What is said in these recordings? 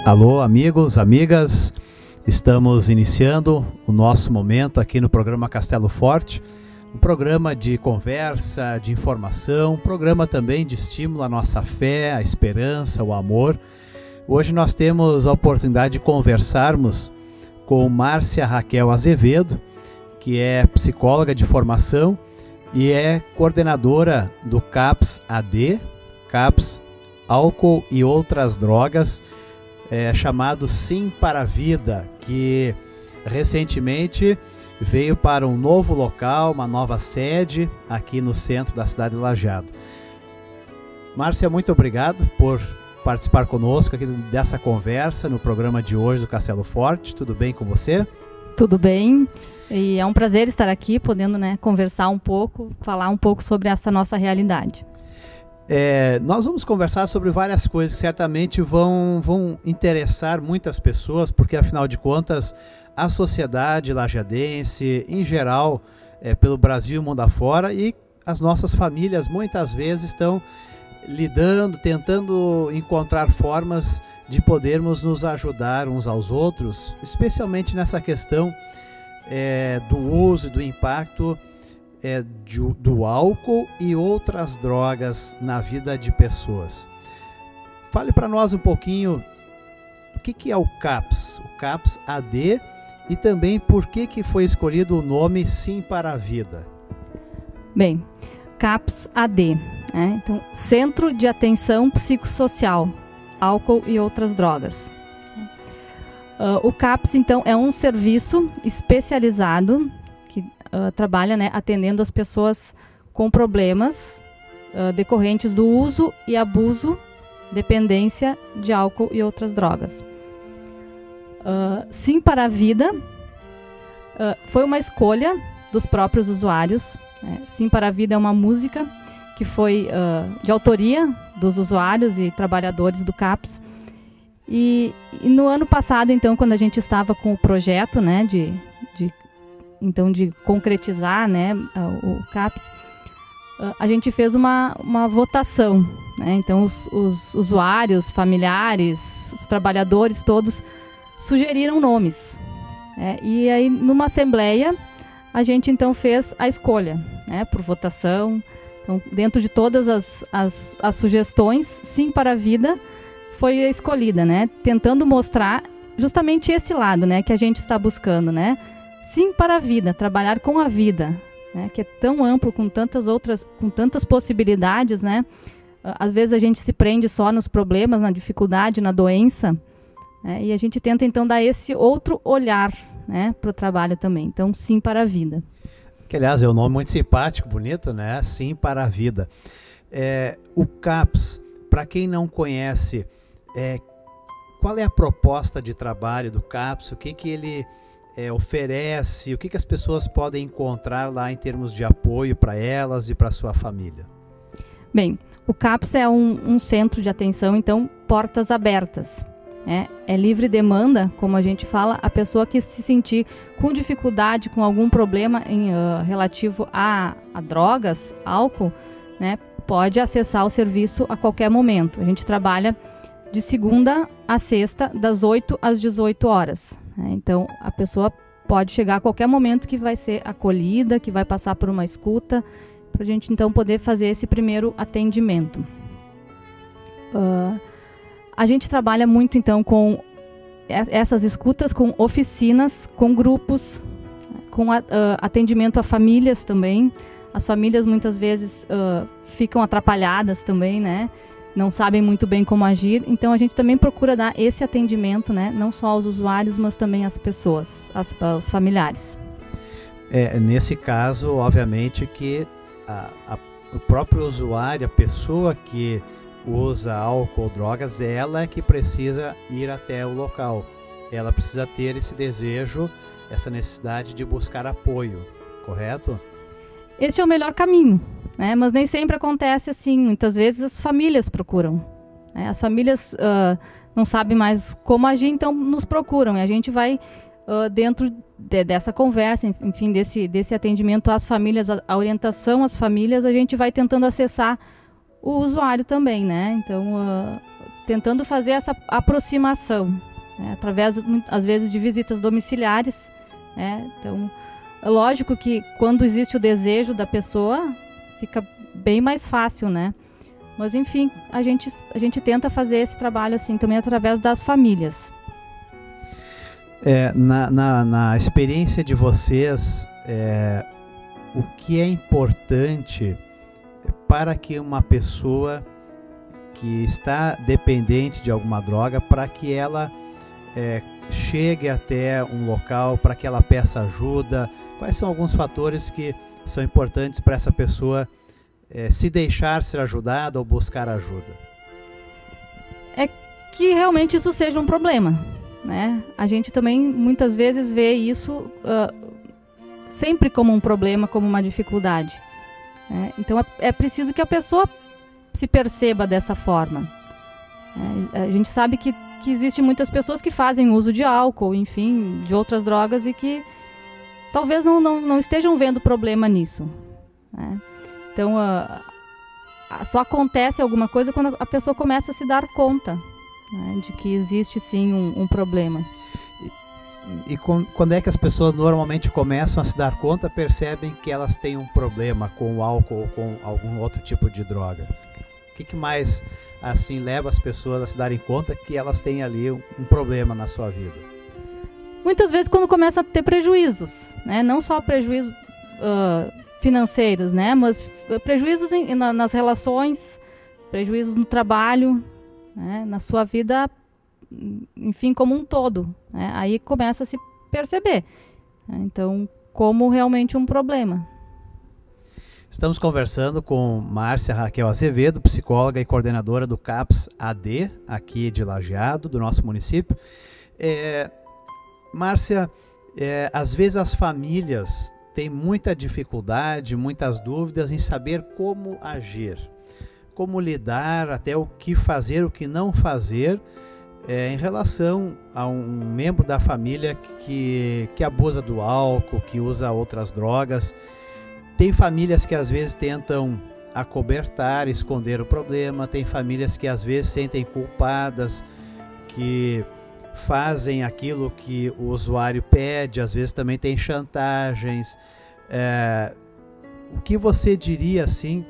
Alô, amigos, amigas, estamos iniciando o nosso momento aqui no programa Castelo Forte, um programa de conversa, de informação, um programa também de estímulo à nossa fé, à esperança, ao amor. Hoje nós temos a oportunidade de conversarmos com Márcia Raquel Azevedo, que é psicóloga de formação e é coordenadora do CAPS-AD, CAPS Álcool e Outras Drogas, chamado Sim para a Vida, que recentemente veio para um novo local, uma nova sede aqui no centro da cidade de Lajeado. Márcia, muito obrigado por participar conosco aqui dessa conversa no programa de hoje do Castelo Forte. Tudo bem com você? Tudo bem, e é um prazer estar aqui, podendo conversar um pouco, falar um pouco sobre essa nossa realidade. Nós vamos conversar sobre várias coisas que certamente vão interessar muitas pessoas, porque afinal de contas a sociedade lajadense, em geral, pelo Brasil e mundo afora, e as nossas famílias muitas vezes estão lidando, tentando encontrar formas de podermos nos ajudar uns aos outros, especialmente nessa questão do uso e do impacto do álcool e outras drogas na vida de pessoas. Fale para nós um pouquinho o que é o CAPS, o CAPS-AD, e também por que foi escolhido o nome Sim para a Vida. Bem, CAPS-AD, então, Centro de Atenção Psicossocial, Álcool e Outras Drogas. O CAPS, então, é um serviço especializado que trabalha atendendo as pessoas com problemas decorrentes do uso e abuso, dependência de álcool e outras drogas. Sim para a Vida foi uma escolha dos próprios usuários. Sim para a Vida é uma música que foi de autoria dos usuários e trabalhadores do CAPS. E no ano passado, então, quando a gente estava com o projeto de concretizar o CAPS, a gente fez uma votação. Então, os usuários, familiares, os trabalhadores todos sugeriram nomes. E aí, numa assembleia, a gente então fez a escolha por votação. Então, dentro de todas as sugestões, Sim para a Vida foi escolhida, tentando mostrar justamente esse lado que a gente está buscando, Sim para a vida, trabalhar com a vida, que é tão amplo, com tantas possibilidades, Às vezes a gente se prende só nos problemas, na dificuldade, na doença, e a gente tenta então dar esse outro olhar, para o trabalho também. Então, Sim para a Vida. Que, aliás, é um nome muito simpático, bonito, Sim para a Vida. O CAPS, para quem não conhece, qual é a proposta de trabalho do CAPS? O que ele oferece? O que as pessoas podem encontrar lá em termos de apoio para elas e para a sua família? Bem, o CAPS é um centro de atenção, então, portas abertas. É livre demanda, como a gente fala, a pessoa que se sentir com dificuldade, com algum problema relativo a drogas, álcool, pode acessar o serviço a qualquer momento. A gente trabalha de segunda a sexta, das 8 às 18 horas. Então, a pessoa pode chegar a qualquer momento que vai ser acolhida, que vai passar por uma escuta, para a gente então poder fazer esse primeiro atendimento. A gente trabalha muito então com essas escutas, com oficinas, com grupos, com atendimento a famílias também. As famílias muitas vezes ficam atrapalhadas também, não sabem muito bem como agir. Então a gente também procura dar esse atendimento, não só aos usuários, mas também às pessoas, aos familiares. Nesse caso, obviamente que o próprio usuário, a pessoa que usa álcool ou drogas, ela é que precisa ir até o local. Ela precisa ter esse desejo, essa necessidade de buscar apoio, correto? Este é o melhor caminho, mas nem sempre acontece assim. Muitas vezes as famílias procuram. As famílias não sabem mais como agir, então nos procuram. E a gente vai, dentro dessa conversa, enfim, desse atendimento às famílias, a orientação às famílias, a gente vai tentando acessar o usuário também, Então, tentando fazer essa aproximação, né, através, às vezes, de visitas domiciliares, né. Então, é lógico que quando existe o desejo da pessoa, fica bem mais fácil, né? Mas, enfim, a gente tenta fazer esse trabalho assim também através das famílias. Na experiência de vocês, o que é importante para que uma pessoa que está dependente de alguma droga, para que ela chegue até um local, para que ela peça ajuda? Quais são alguns fatores que são importantes para essa pessoa se deixar ser ajudada ou buscar ajuda? É que realmente isso seja um problema, né? A gente também muitas vezes vê isso sempre como um problema, como uma dificuldade, né? Então é preciso que a pessoa se perceba dessa forma. A gente sabe que existem muitas pessoas que fazem uso de álcool, enfim, de outras drogas, e que talvez não estejam vendo problema nisso, né? Então, só acontece alguma coisa quando a pessoa começa a se dar conta, né, de que existe sim um problema. E quando é que as pessoas normalmente começam a se dar conta, percebem que elas têm um problema com o álcool ou com algum outro tipo de droga? O que mais assim leva as pessoas a se darem conta que elas têm ali um problema na sua vida? Muitas vezes quando começa a ter prejuízos, né? Não só prejuízos financeiros, né? Mas prejuízos nas relações, prejuízos no trabalho, né? Na sua vida, enfim, como um todo, né? Aí começa a se perceber, né? Então, como realmente um problema. Estamos conversando com Márcia Raquel Azevedo, psicóloga e coordenadora do CAPS AD, aqui de Lajeado, do nosso município. Márcia, às vezes as famílias têm muita dificuldade, muitas dúvidas em saber como agir, como lidar, até o que fazer, o que não fazer, em relação a um membro da família que abusa do álcool, que usa outras drogas. Tem famílias que às vezes tentam acobertar, esconder o problema, tem famílias que às vezes sentem culpadas, que fazem aquilo que o usuário pede, às vezes também tem chantagens. O que você diria assim,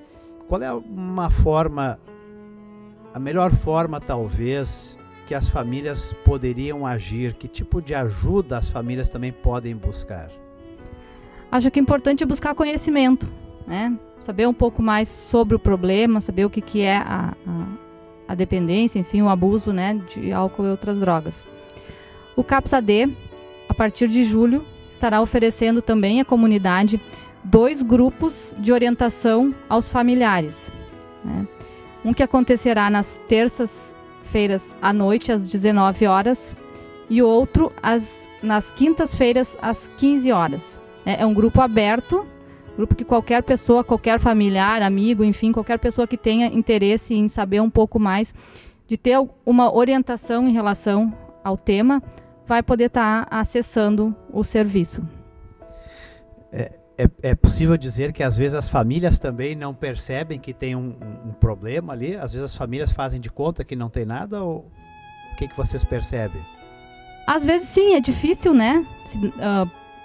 qual é a melhor forma talvez que as famílias poderiam agir? Que tipo de ajuda as famílias também podem buscar? Acho que é importante buscar conhecimento, né? Saber um pouco mais sobre o problema, saber o que é a dependência, enfim, o abuso, né, de álcool e outras drogas. O CAPS AD, a partir de julho, estará oferecendo também à comunidade 2 grupos de orientação aos familiares, né? Um que acontecerá nas terças-feiras à noite, às 19 horas, e outro nas quintas-feiras, às 15 horas. É um grupo aberto, grupo que qualquer pessoa, qualquer familiar, amigo, enfim, qualquer pessoa que tenha interesse em saber um pouco mais, de ter uma orientação em relação ao tema, vai poder estar acessando o serviço. É possível dizer que às vezes as famílias também não percebem que tem um problema ali? Às vezes as famílias fazem de conta que não tem nada, ou o que vocês percebem? Às vezes sim, é difícil, né?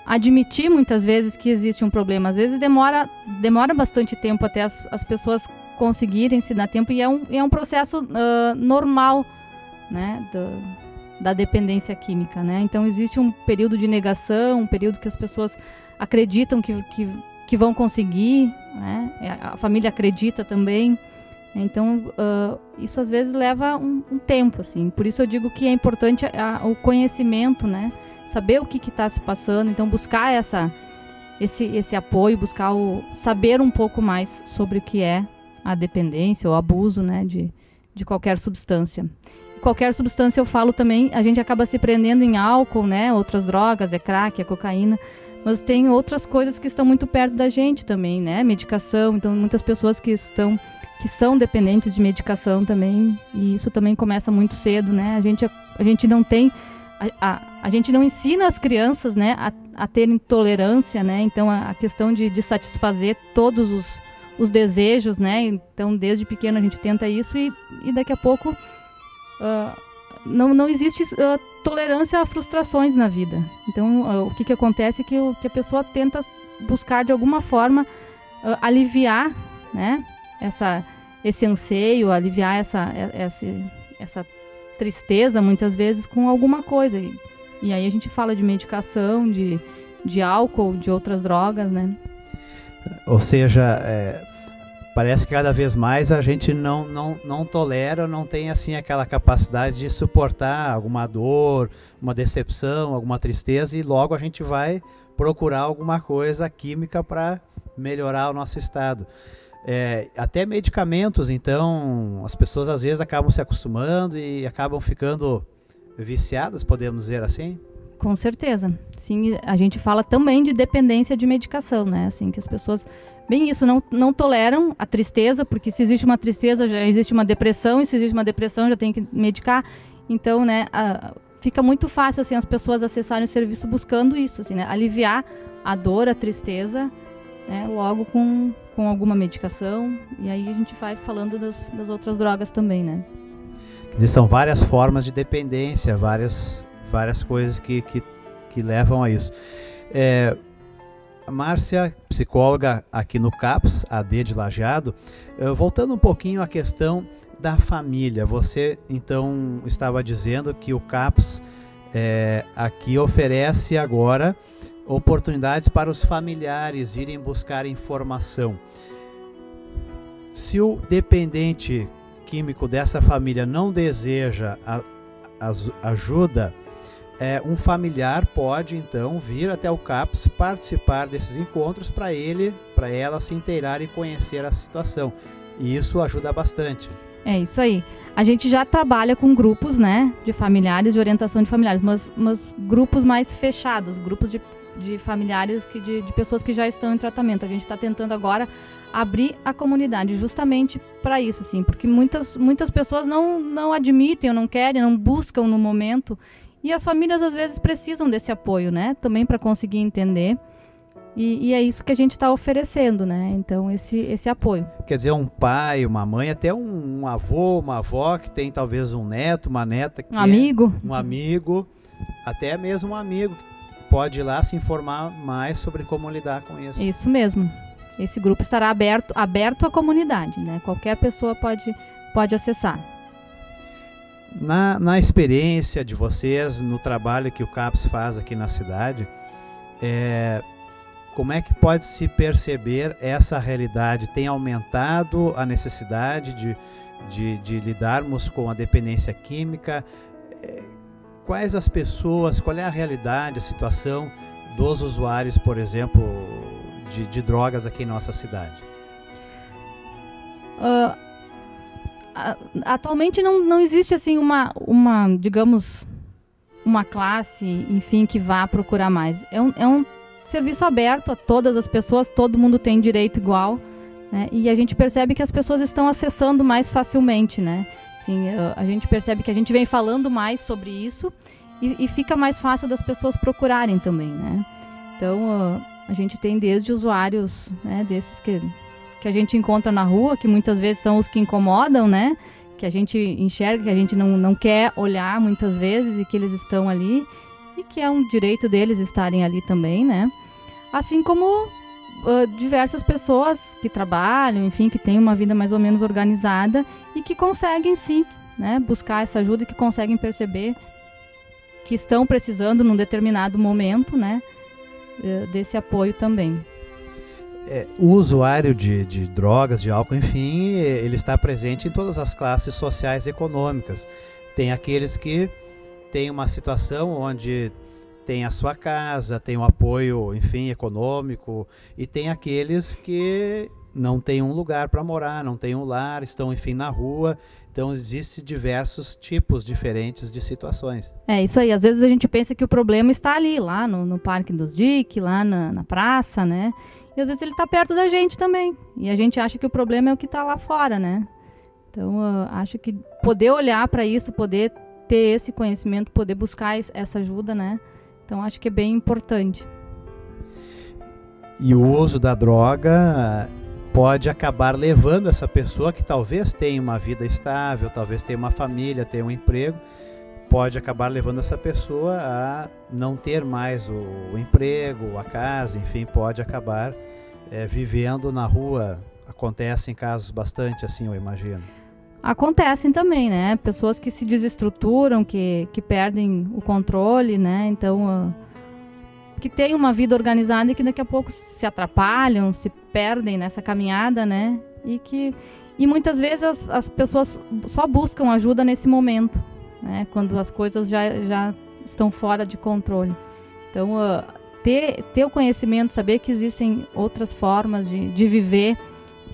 Admitir muitas vezes que existe um problema. Às vezes demora bastante tempo até as pessoas conseguirem se dar tempo, e é um processo normal, né, da dependência química, né? Então existe um período de negação, um período que as pessoas acreditam que vão conseguir, né? A família acredita também. Então isso às vezes leva um tempo, assim. Por isso eu digo que é importante o conhecimento, né? Saber o que está se passando, então buscar esse apoio, buscar saber um pouco mais sobre o que é a dependência ou abuso, né, de qualquer substância. Qualquer substância, eu falo também, a gente acaba se prendendo em álcool, né, outras drogas, crack, cocaína, mas tem outras coisas que estão muito perto da gente também, né, medicação. Então muitas pessoas que são dependentes de medicação também, e isso também começa muito cedo, né, a gente não tem... A gente não ensina as crianças, né, a terem tolerância, né? Então a questão de satisfazer todos os desejos, né? Então desde pequeno a gente tenta isso, e daqui a pouco não existe tolerância a frustrações na vida. Então, o que acontece é que a pessoa tenta buscar, de alguma forma, aliviar, né, esse anseio, aliviar essa tristeza, muitas vezes, com alguma coisa. E aí a gente fala de medicação, de álcool, de outras drogas, né? Ou seja, parece que cada vez mais a gente não tolera, não tem assim aquela capacidade de suportar alguma dor, uma decepção, alguma tristeza, e logo a gente vai procurar alguma coisa química para melhorar o nosso estado. Até medicamentos, então, as pessoas às vezes acabam se acostumando e acabam ficando viciadas, podemos dizer assim? Com certeza. Sim, a gente fala também de dependência de medicação, né? Assim, que as pessoas, bem isso, não toleram a tristeza, porque se existe uma tristeza, já existe uma depressão, e se existe uma depressão, já tem que medicar. Então, né, fica muito fácil, assim, as pessoas acessarem o serviço buscando isso, assim, né? Aliviar a dor, a tristeza, né, logo com alguma medicação. E aí a gente vai falando das outras drogas também, né? Quer dizer, são várias formas de dependência, várias coisas que levam a isso. A Márcia, psicóloga aqui no CAPS, AD de Lajeado, voltando um pouquinho à questão da família. Você, então, estava dizendo que o CAPS aqui oferece agora oportunidades para os familiares irem buscar informação. Se o dependente químico dessa família não deseja ajuda, um familiar pode então vir até o CAPS, participar desses encontros para ela se inteirar e conhecer a situação. E isso ajuda bastante. É isso aí. A gente já trabalha com grupos, né, de familiares, de orientação de familiares, mas grupos mais fechados, grupos de familiares, de pessoas que já estão em tratamento. A gente está tentando agora abrir a comunidade justamente para isso, assim, porque muitas pessoas não admitem, ou não querem, não buscam no momento. E as famílias, às vezes, precisam desse apoio, né? Também para conseguir entender. E é isso que a gente está oferecendo, né? Então, esse apoio. Quer dizer, um pai, uma mãe, até um avô, uma avó que tem talvez um neto, uma neta. Que um amigo, até mesmo um amigo que pode ir lá se informar mais sobre como lidar com isso. Isso mesmo. Esse grupo estará aberto à comunidade, né? Qualquer pessoa pode acessar. Na experiência de vocês, no trabalho que o CAPS faz aqui na cidade, como é que pode se perceber essa realidade? Tem aumentado a necessidade de lidarmos com a dependência química? Quais as pessoas, qual é a realidade, a situação dos usuários, por exemplo, de drogas aqui em nossa cidade? Atualmente não existe assim digamos, uma classe, enfim, que vá procurar mais. É um serviço aberto a todas as pessoas, todo mundo tem direito igual, né? E a gente percebe que as pessoas estão acessando mais facilmente, né? Assim, a gente percebe que a gente vem falando mais sobre isso e fica mais fácil das pessoas procurarem também, né? Então, a gente tem desde usuários, né, desses que a gente encontra na rua, que muitas vezes são os que incomodam, né? Que a gente enxerga, que a gente não quer olhar muitas vezes e que eles estão ali e que é um direito deles estarem ali também, né? Assim como diversas pessoas que trabalham, enfim, que têm uma vida mais ou menos organizada e que conseguem sim, né, buscar essa ajuda e que conseguem perceber que estão precisando num determinado momento, né, desse apoio também. O usuário de drogas, de álcool, enfim, ele está presente em todas as classes sociais e econômicas. Tem aqueles que têm uma situação onde tem a sua casa, tem um apoio, enfim, econômico, e tem aqueles que não têm um lugar para morar, não têm um lar, estão, enfim, na rua. Então, existem diversos tipos diferentes de situações. É isso aí. Às vezes a gente pensa que o problema está ali, lá no Parque dos Diques, lá na praça, né? E às vezes ele está perto da gente também. E a gente acha que o problema é o que está lá fora, né? Então, acho que poder olhar para isso, poder ter esse conhecimento, poder buscar essa ajuda, né? Então, acho que é bem importante. E o uso da droga pode acabar levando essa pessoa que talvez tenha uma vida estável, talvez tenha uma família, tenha um emprego, pode acabar levando essa pessoa a não ter mais o emprego, a casa, enfim, pode acabar vivendo na rua. Acontecem casos bastante assim, eu imagino. Acontecem também, né? Pessoas que se desestruturam, que perdem o controle, né? Então, que têm uma vida organizada e que daqui a pouco se atrapalham, se perdem nessa caminhada, né? E muitas vezes as pessoas só buscam ajuda nesse momento, né? Quando as coisas já estão fora de controle. Então, ter o conhecimento, saber que existem outras formas de viver,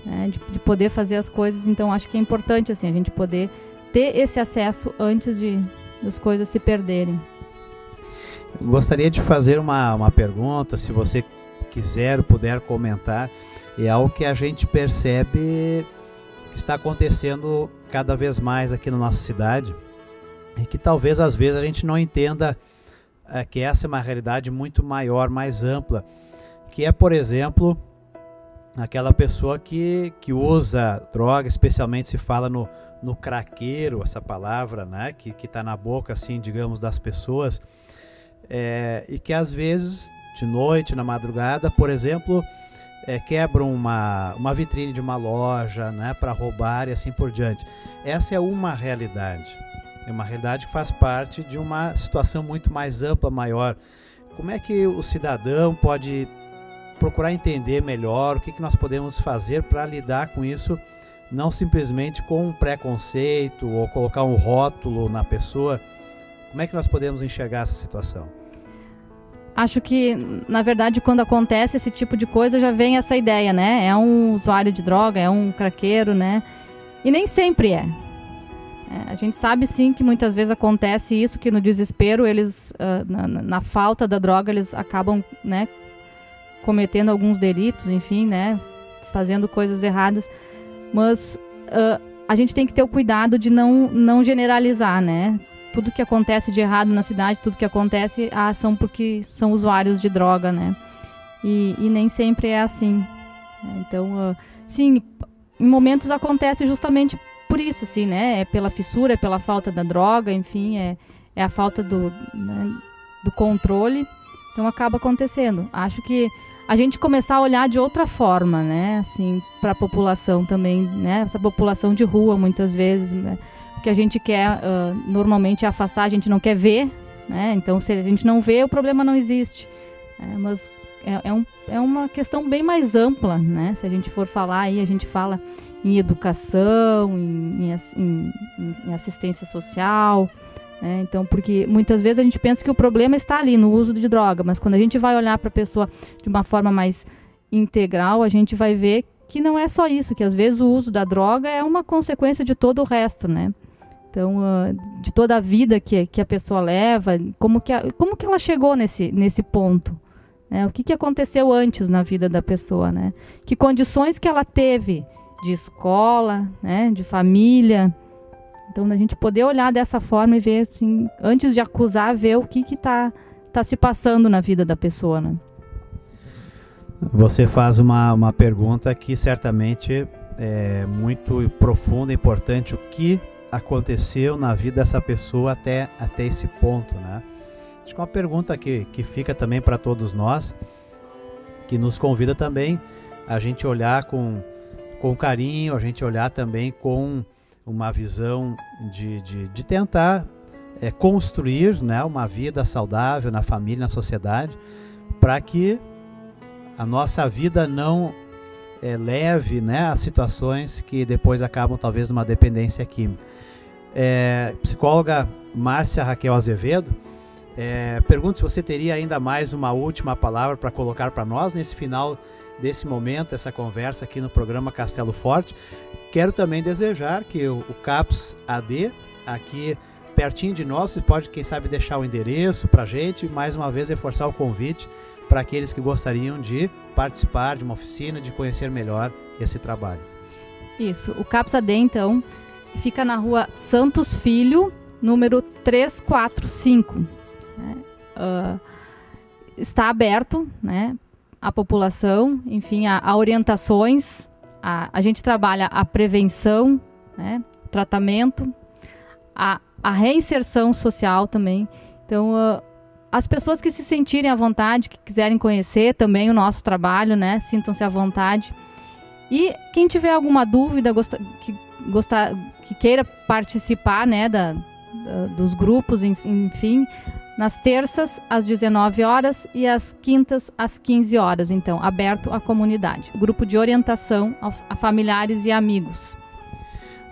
né? De poder fazer as coisas. Então, acho que é importante assim, a gente poder ter esse acesso antes das coisas se perderem. Gostaria de fazer uma pergunta, se você quiser ou puder comentar. É algo que a gente percebe que está acontecendo cada vez mais aqui na nossa cidade e que talvez às vezes a gente não entenda que essa é uma realidade muito maior, mais ampla, que é, por exemplo, aquela pessoa que usa droga, especialmente se fala no craqueiro, essa palavra, né, que está na boca, assim, digamos, das pessoas, e que às vezes, de noite, na madrugada, por exemplo, quebram uma vitrine de uma loja, né, para roubar e assim por diante. Essa é uma realidade. É uma realidade que faz parte de uma situação muito mais ampla, maior. Como é que o cidadão pode procurar entender melhor o que nós podemos fazer para lidar com isso, não simplesmente com um preconceito ou colocar um rótulo na pessoa? Como é que nós podemos enxergar essa situação? Acho que, na verdade, quando acontece esse tipo de coisa, já vem essa ideia, né? É um usuário de droga, é um craqueiro, né? E nem sempre é. A gente sabe, sim, que muitas vezes acontece isso, que no desespero, eles, na falta da droga, eles acabam, né, cometendo alguns delitos, enfim, né, fazendo coisas erradas. Mas a gente tem que ter o cuidado de não generalizar, né? Tudo que acontece de errado na cidade, tudo que acontece, são porque são usuários de droga, né? E nem sempre é assim. Então, sim, em momentos acontece justamente por isso, assim, né? É pela fissura, é pela falta da droga, enfim, é a falta do controle. Então, acaba acontecendo. Acho que a gente começar a olhar de outra forma, né? Assim, para a população também, né? Essa população de rua, muitas vezes, né? O que a gente quer normalmente é afastar, a gente não quer ver, né? Então, se a gente não vê, o problema não existe. Mas é uma questão bem mais ampla, né? Se a gente for falar aí, a gente fala em educação, em assistência social, né? Então, porque muitas vezes a gente pensa que o problema está ali no uso de droga, mas quando a gente vai olhar para a pessoa de uma forma mais integral, a gente vai ver que não é só isso, que às vezes o uso da droga é uma consequência de todo o resto, né? Então, de toda a vida que a pessoa leva, como que ela chegou nesse ponto, né? O que aconteceu antes na vida da pessoa, né? Que condições que ela teve de escola, né? De família. Então, a gente poder olhar dessa forma e ver, assim, antes de acusar, ver o que tá se passando na vida da pessoa, né? Você faz uma pergunta que certamente é muito profunda, importante. O que aconteceu na vida dessa pessoa até esse ponto, né? Acho que é uma pergunta que fica também para todos nós, que nos convida também a gente olhar com carinho, a gente olhar também com uma visão de tentar construir, né, uma vida saudável na família, na sociedade, para que a nossa vida não leve, né, a situações que depois acabam talvez numa dependência química. Psicóloga Márcia Raquel Azevedo, pergunto se você teria ainda mais uma última palavra para colocar para nós nesse final desse momento, essa conversa aqui no programa Castelo Forte. Quero também desejar que o CAPS AD, aqui pertinho de nós, você pode, quem sabe, deixar o endereço para a gente, mais uma vez reforçar o convite para aqueles que gostariam de participar de uma oficina, de conhecer melhor esse trabalho. Isso, o CAPS AD, então, fica na rua Santos Filho, número 345. Está aberto, né, à população, enfim, a orientações A gente trabalha a prevenção, né, tratamento, a reinserção social também. Então, as pessoas que se sentirem à vontade, que quiserem conhecer também o nosso trabalho, né, sintam-se à vontade. E quem tiver alguma dúvida, que queira participar, né, dos grupos, enfim, nas terças às 19 horas e às quintas às 15 horas, então, aberto à comunidade. Grupo de orientação a familiares e amigos.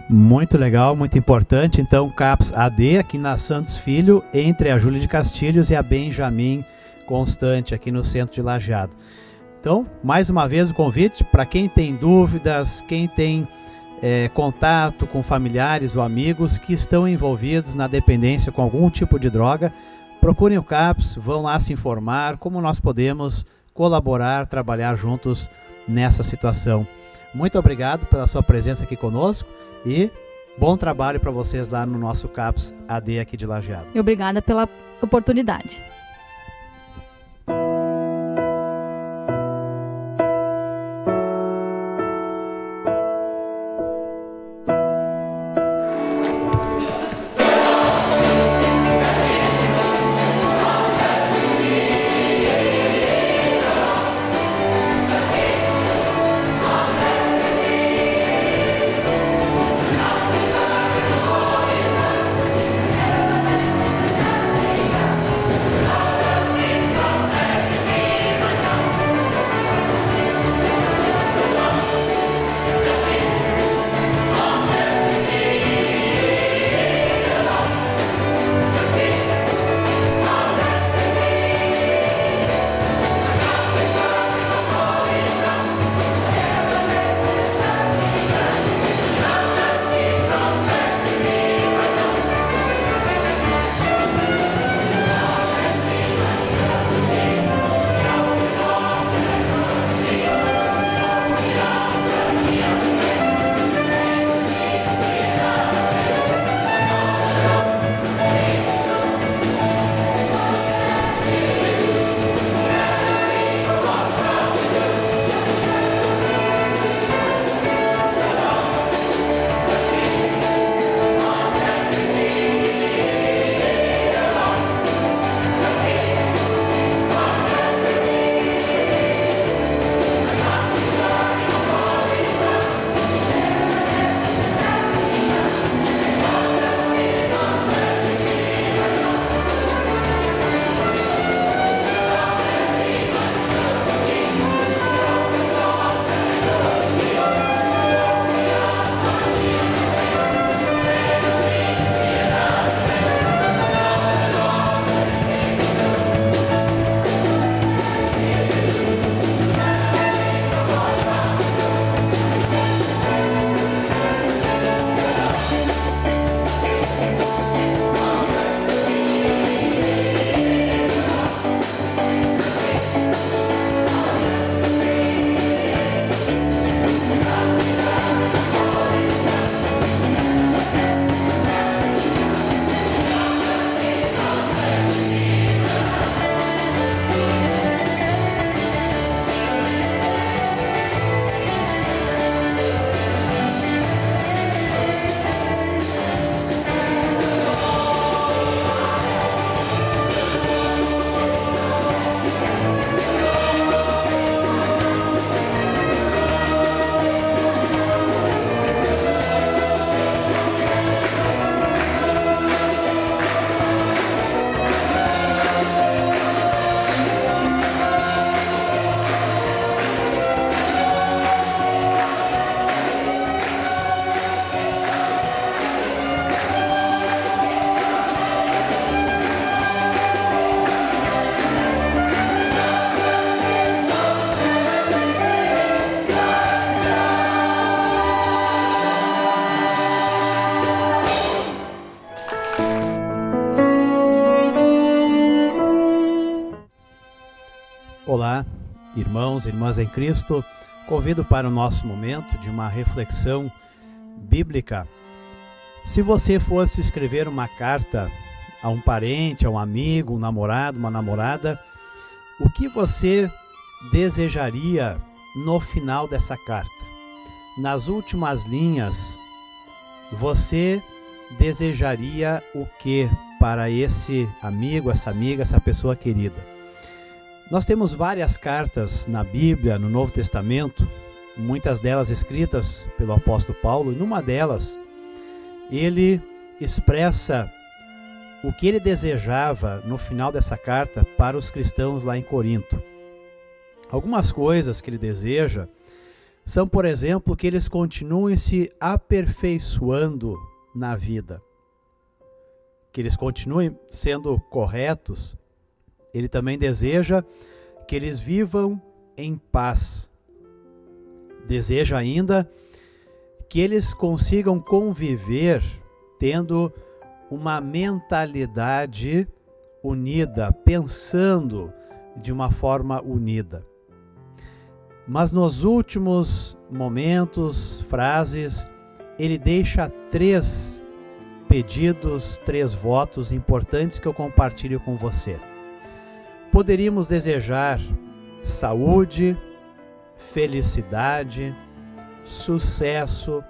Muito legal, muito importante. Então, CAPS AD aqui na Santos Filho, entre a Júlia de Castilhos e a Benjamin Constante, aqui no centro de Lajeado. Então, mais uma vez o convite para quem tem dúvidas, quem tem contato com familiares ou amigos que estão envolvidos na dependência com algum tipo de droga, procurem o CAPS, vão lá se informar como nós podemos colaborar, trabalhar juntos nessa situação. Muito obrigado pela sua presença aqui conosco e bom trabalho para vocês lá no nosso CAPS AD aqui de Lajeado. E obrigada pela oportunidade. Olá, irmãos e irmãs em Cristo, convido para o nosso momento de uma reflexão bíblica. Se você fosse escrever uma carta a um parente, a um amigo, um namorado, uma namorada, o que você desejaria no final dessa carta? nas últimas linhas, você desejaria o que para esse amigo, essa amiga, essa pessoa querida? Nós temos várias cartas na Bíblia, no Novo Testamento, muitas delas escritas pelo apóstolo Paulo, e numa delas ele expressa o que ele desejava no final dessa carta para os cristãos lá em Corinto. Algumas coisas que ele deseja são, por exemplo, que eles continuem se aperfeiçoando na vida, que eles continuem sendo corretos. Ele também deseja que eles vivam em paz. Deseja ainda que eles consigam conviver tendo uma mentalidade unida, pensando de uma forma unida. Mas nos últimos momentos, frases, ele deixa 3 pedidos, 3 votos importantes que eu compartilho com você. Poderíamos desejar saúde, felicidade, sucesso,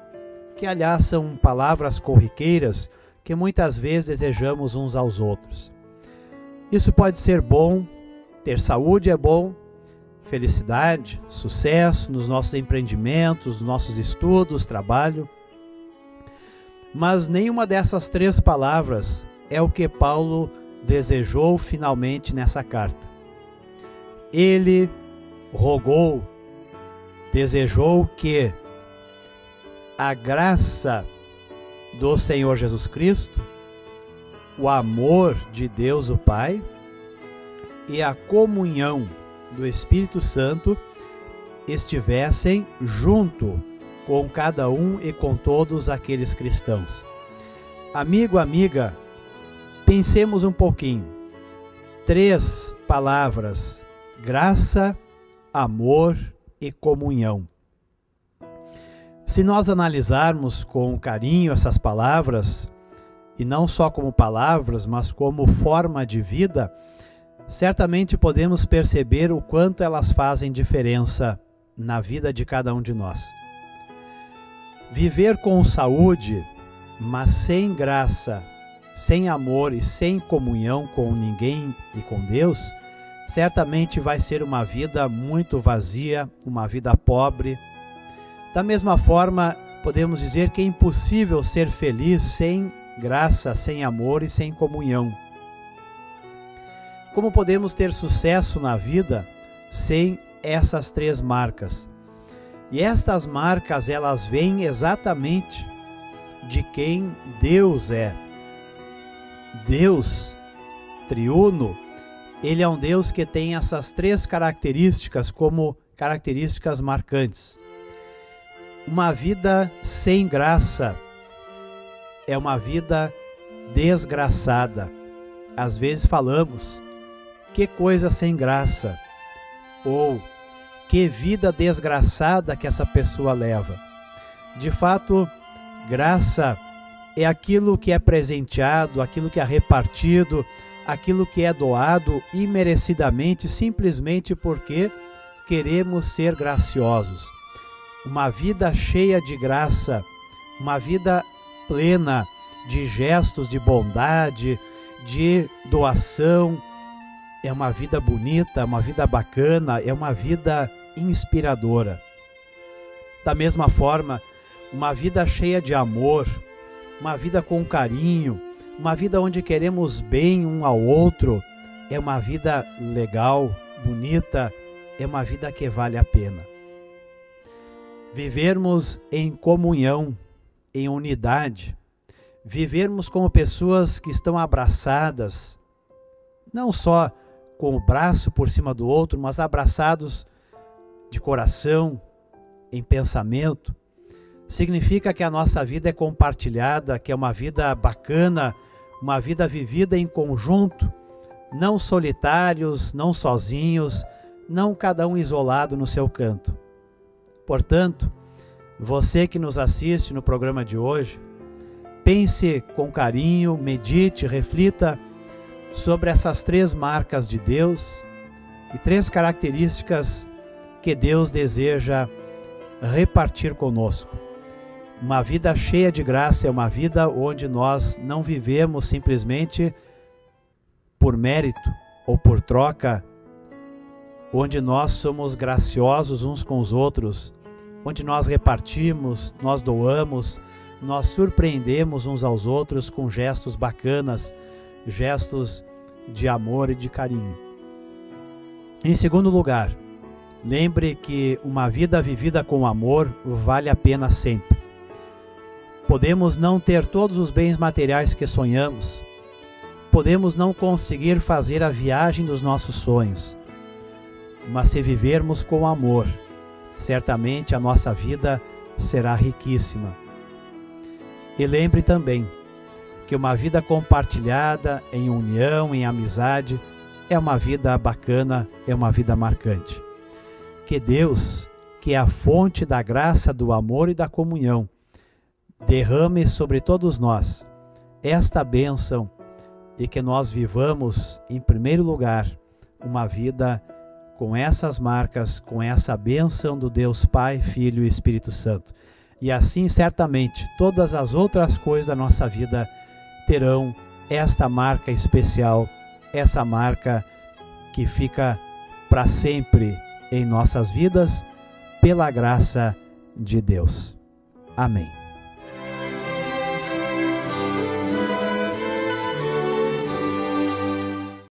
que aliás são palavras corriqueiras que muitas vezes desejamos uns aos outros. Isso pode ser bom, ter saúde é bom, felicidade, sucesso nos nossos empreendimentos, nossos estudos, trabalho. Mas nenhuma dessas 3 palavras é o que Paulo desejou finalmente nessa carta. Ele rogou, desejou que a graça do Senhor Jesus Cristo, o amor de Deus o Pai e a comunhão do Espírito Santo estivessem junto com cada um e com todos aqueles cristãos. Amigo, amiga, pensemos um pouquinho. 3 palavras: graça, amor e comunhão. Se nós analisarmos com carinho essas palavras, e não só como palavras, mas como forma de vida, certamente podemos perceber o quanto elas fazem diferença na vida de cada um de nós. Viver com saúde, mas sem graça, sem amor e sem comunhão com ninguém e com Deus, certamente vai ser uma vida muito vazia, uma vida pobre. Da mesma forma, podemos dizer que é impossível ser feliz sem graça, sem amor e sem comunhão. Como podemos ter sucesso na vida sem essas 3 marcas? E estas marcas, elas vêm exatamente de quem Deus é. Deus, triuno, ele é um Deus que tem essas 3 características como características marcantes. Uma vida sem graça é uma vida desgraçada. Às vezes falamos, que coisa sem graça, ou que vida desgraçada que essa pessoa leva. De fato, graça é aquilo que é presenteado, aquilo que é repartido, aquilo que é doado imerecidamente, simplesmente porque queremos ser graciosos. Uma vida cheia de graça, uma vida plena de gestos de bondade, de doação, é uma vida bonita, uma vida bacana, é uma vida inspiradora. Da mesma forma, uma vida cheia de amor, uma vida com carinho, uma vida onde queremos bem um ao outro, é uma vida legal, bonita, é uma vida que vale a pena. Vivermos em comunhão, em unidade, vivermos como pessoas que estão abraçadas, não só com o braço por cima do outro, mas abraçados de coração, em pensamento, significa que a nossa vida é compartilhada, que é uma vida bacana, uma vida vivida em conjunto, não solitários, não sozinhos, não cada um isolado no seu canto. Portanto, você que nos assiste no programa de hoje, pense com carinho, medite, reflita sobre essas 3 marcas de Deus e 3 características que Deus deseja repartir conosco. Uma vida cheia de graça é uma vida onde nós não vivemos simplesmente por mérito ou por troca, onde nós somos graciosos uns com os outros, onde nós repartimos, nós doamos, nós surpreendemos uns aos outros com gestos bacanas, gestos de amor e de carinho. Em segundo lugar, lembre que uma vida vivida com amor vale a pena sempre. Podemos não ter todos os bens materiais que sonhamos, podemos não conseguir fazer a viagem dos nossos sonhos, mas se vivermos com amor, certamente a nossa vida será riquíssima. E lembre também que uma vida compartilhada em união, em amizade, é uma vida bacana, é uma vida marcante. Que Deus, que é a fonte da graça, do amor e da comunhão, derrame sobre todos nós esta bênção e que nós vivamos, em primeiro lugar, uma vida com essas marcas, com essa bênção do Deus Pai, Filho e Espírito Santo. E assim, certamente, todas as outras coisas da nossa vida terão esta marca especial, essa marca que fica para sempre em nossas vidas, pela graça de Deus. Amém.